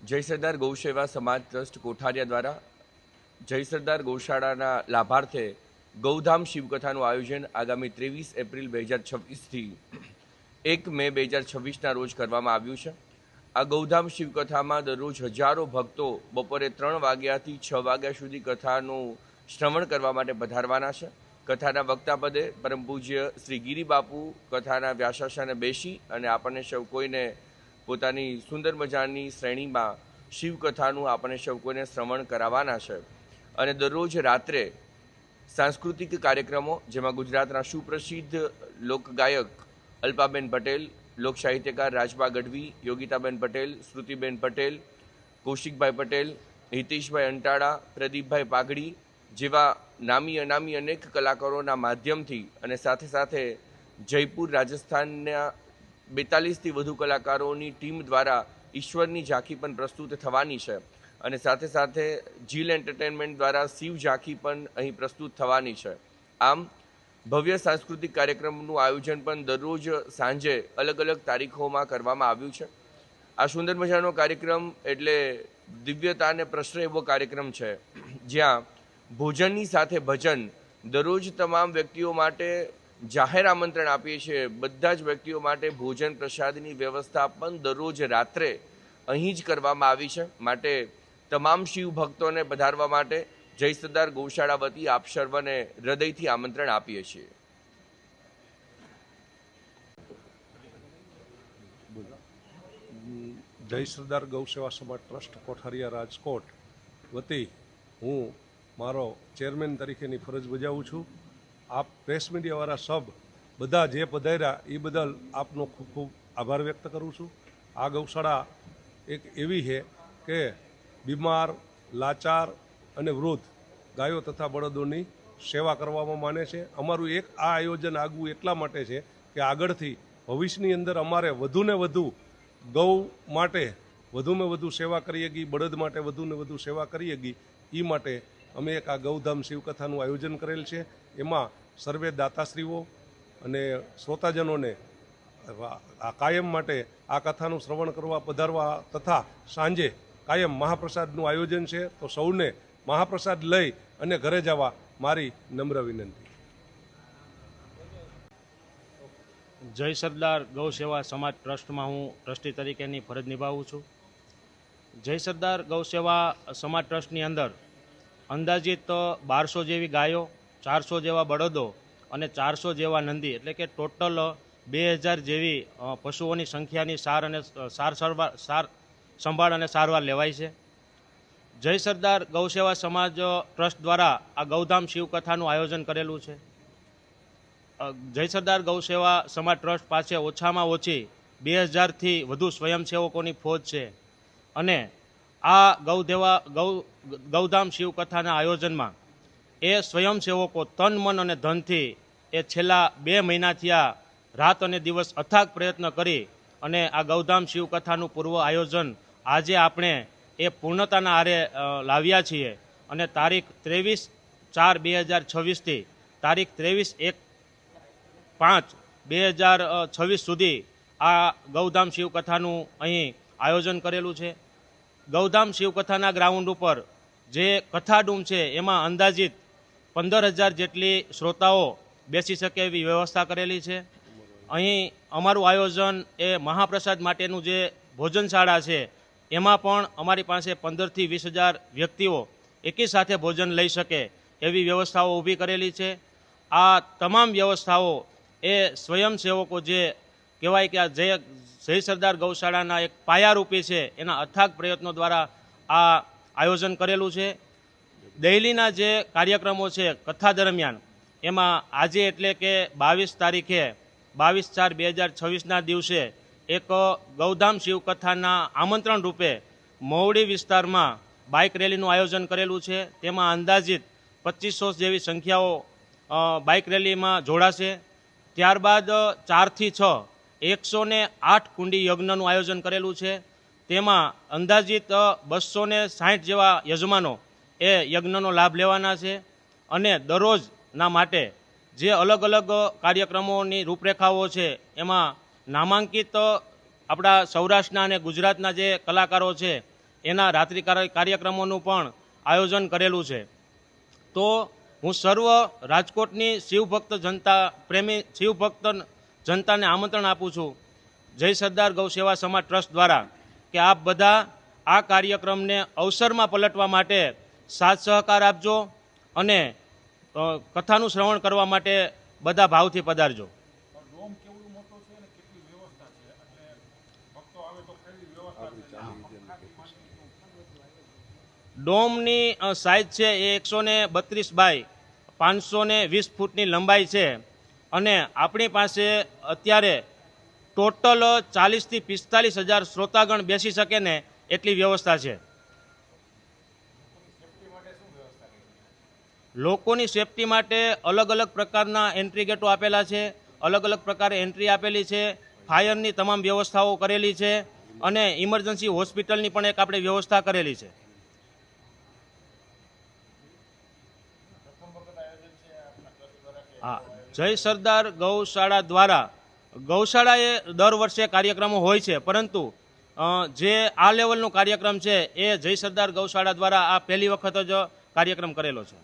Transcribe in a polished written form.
જય સરદાર ગૌસેવા સમાજ ટ્રસ્ટ કોઠારિયા દ્વારા જય સરદાર ગૌશાળાના લાભાર્થે ગૌધામ શિવકથાનું આયોજન આગામી 23 એપ્રિલ 2026થી 1 મે 2026ના રોજ કરવામાં આવ્યું છે। આ ગૌધામ શિવકથામાં દરરોજ હજારો ભક્તો બપોરે 3 વાગ્યાથી 6 વાગ્યા સુધી કથાનું શ્રવણ કરવા માટે પધારવાના છે। કથાના વક્તા પદે પરમ પૂજ્ય શ્રી ગિરી બાપુ કથાના વ્યાસાસને બેસી અને આપણને સૌ કોઈને પોતાની સુંદર મજાની શ્રેણીમાં શિવકથાનું આપણને સૌ કોઈને શ્રવણ કરાવવાના છે। અને દરરોજ રાત્રે સાંસ્કૃતિક કાર્યક્રમો જેમાં ગુજરાતના સુપ્રસિદ્ધ લોકગાયક અલ્પાબેન પટેલ, લોક સાહિત્યકાર રાજબા ગઢવી, યોગિતાબેન પટેલ, શ્રુતિબેન પટેલ, કૌશિકભાઈ પટેલ, હિતેશભાઈ અંટાળા, પ્રદીપભાઈ પાઘડી જેવા નામી અનામી અનેક કલાકારોના માધ્યમથી અને સાથે સાથે જયપુર રાજસ્થાનના 42થી વધુ કલાકારોની ટીમ દ્વારા ઈશ્વરની ઝાંખી પણ પ્રસ્તુત થવાની છે। અને સાથે સાથે જીલ એન્ટરટેનમેન્ટ દ્વારા શિવ ઝાંખી પણ અહીં પ્રસ્તુત થવાની છે। આમ ભવ્ય સાંસ્કૃતિક કાર્યક્રમનું આયોજન પણ દરરોજ સાંજે અલગ અલગ તારીખોમાં કરવામાં આવ્યું છે। આ સુંદર મજાનો કાર્યક્રમ એટલે દિવ્યતાને પ્રસરે એવો કાર્યક્રમ છે, જ્યાં ભોજનની સાથે ભજન દરરોજ તમામ વ્યક્તિઓ માટે જાહેર આમંત્રણ આપીએ છીએ। બધા જ વ્યક્તિઓ માટે ભોજન પ્રસાદની વ્યવસ્થા પણ દરરોજ રાત્રે અહીં જ કરવામાં આવી છે। માટે તમામ શિવ ભક્તોને પધારવા માટે જય સરદાર ગૌશાળા વતી આપ સર્વને હૃદયથી આમંત્રણ આપીએ છીએ। જય સરદાર ગૌસેવા સમાજ ટ્રસ્ટ કોઠારિયા રાજકોટ વતી હું મારો ચેરમેન તરીકેની ફરજ બજાવું છું। આપ પ્રેસ મીડિયાવાળા સબ બધા જે પધાર્યા એ બદલ આપનો ખૂબ ખૂબ આભાર વ્યક્ત કરું છું। આ ગૌશાળા એક એવી છે કે બીમાર, લાચાર અને વૃદ્ધ ગાયો તથા બળદોની સેવા કરવામાં માને છે। અમારું એક આ આયોજન આગવું એટલા માટે છે કે આગળથી ભવિષ્યની અંદર અમારે વધુને વધુ ગૌ માટે વધુમાં વધુ સેવા કરીએ ગઈ, બળદ માટે વધુને વધુ સેવા કરીએ ગઈ, એ માટે અમે એક આ ગૌધામ શિવકથાનું આયોજન કરેલ છે। એમાં સર્વે દાતાશ્રીઓ અને શ્રોતાજનોને આ કાયમ માટે આ કથાનું શ્રવણ કરવા પધારવા તથા સાંજે કાયમ મહાપ્રસાદનું આયોજન છે, તો સૌને મહાપ્રસાદ લઈ અને ઘરે જવા મારી નમ્ર વિનંતી। જય સરદાર ગૌ સેવા સમાજ ટ્રસ્ટમાં હું ટ્રસ્ટી તરીકેની ફરજ નિભાવું છું। જય સરદાર ગૌ સેવા સમાજ ટ્રસ્ટની અંદર અંદાજિત 1200 જેવી ગાયો, 400 જેવા બળદો અને 400 જેવા નંદી એટલે કે ટોટલ 2000 જેવી પશુઓની સંખ્યાની સાર સંભાળ અને સારવાર લેવાય છે। જય સરદાર ગૌસેવા સમાજ ટ્રસ્ટ દ્વારા આ ગૌધામ શિવકથાનું આયોજન કરેલું છે। જય સરદાર ગૌસેવા સમાજ ટ્રસ્ટ પાસે ઓછામાં ઓછી 2000થી વધુ સ્વયંસેવકોની ફોજ છે અને આ ગૌધામ શિવકથાના આયોજનમાં એ સ્વયંસેવકો તન, મન અને ધનથી એ છેલ્લા 2 મહિનાથી આ રાત અને દિવસ અથાગ પ્રયત્ન કરી અને આ ગૌધામ શિવકથાનું પૂર્વ આયોજન આજે આપણે એ પૂર્ણતાના આરે લાવ્યા છીએ અને તારીખ 23/4/2026થી તારીખ 23/1/5/2026 સુધી આ ગૌધામ શિવકથાનું અહીં આયોજન કરેલું છે। ગૌધામ શિવકથાના ગ્રાઉન્ડ ઉપર જે કથાડૂમ છે એમાં અંદાજિત 15,000 જેટલી શ્રોતાઓ બેસી શકે એવી વ્યવસ્થા કરેલી છે। અહીં અમારું આયોજન એ મહાપ્રસાદ માટેનું જે ભોજનશાળા છે એમાં પણ અમારી પાસે 15થી 20,000 વ્યક્તિઓ એકી સાથે ભોજન લઈ શકે એવી વ્યવસ્થાઓ ઊભી કરેલી છે। આ તમામ વ્યવસ્થાઓ એ સ્વયંસેવકો જે કહેવાય કે આ જય સરદાર ગૌશાળાના એક પાયારૂપી છે એના અથાગ પ્રયત્નો દ્વારા આ આયોજન કરેલું છે। દહેલીના જે કાર્યક્રમો છે કથા દરમિયાન એમાં આજે એટલે કે 22 તારીખે 22/4/2026ના દિવસે એક ગૌધામ શિવકથાના આમંત્રણ રૂપે મહુડી વિસ્તારમાં બાઇક રેલીનું આયોજન કરેલું છે। તેમાં અંદાજિત 2500 જેવી સંખ્યાઓ બાઇક રેલીમાં જોડાશે। ત્યારબાદ 4થી 6 108 કુંડી યજ્ઞનું આયોજન કરેલું છે। તેમાં અંદાજિત 260 જેવા યજમાનો એ યજ્ઞનો લાભ લેવાના છે અને દરરોજના માટે જે અલગ અલગ કાર્યક્રમોની રૂપરેખાઓ છે એમાં નામાંકિત આપણા સૌરાષ્ટ્રના અને ગુજરાતના જે કલાકારો છે એના રાત્રિ કાર્યક્રમોનું પણ આયોજન કરેલું છે. તો હું સર્વ રાજકોટની શિવભક્ત જનતા પ્રેમી શિવભક્ત જનતાને આમંત્રણ આપું છું જય સરદાર ગૌ સેવા સમાજ ટ્રસ્ટ દ્વારા કે આપ બધા આ કાર્યક્રમને અવસરમાં પલટવા માટે સાથ સહકાર આપજો અને કથાનું શ્રવણ કરવા માટે બધા ભાવથી પધારજો. ડોમની સાઇઝ છે એ 132 બાય 520 ફૂટની લંબાઈ છે અને આપણી પાસે અત્યારે ટોટલ 40,000 થી 45,000 શ્રોતાગણ બેસી શકે ને એટલી વ્યવસ્થા છે. લોકોની સેફટી માટે અલગ અલગ પ્રકારના એન્ટ્રી ગેટો આપેલા છે, અલગ અલગ પ્રકારે એન્ટ્રી આપેલી છે, ફાયરની તમામ વ્યવસ્થાઓ કરેલી છે અને ઇમરજન્સી હોસ્પિટલની પણ એક આપણે વ્યવસ્થા કરેલી છે. હા, જય સરદાર ગૌશાળા દ્વારા ગૌશાળાએ દર વર્ષે કાર્યક્રમો હોય છે, પરંતુ જે આ લેવલનો કાર્યક્રમ છે એ જય સરદાર ગૌશાળા દ્વારા આ પહેલી વખત જ કાર્યક્રમ કરેલો છે.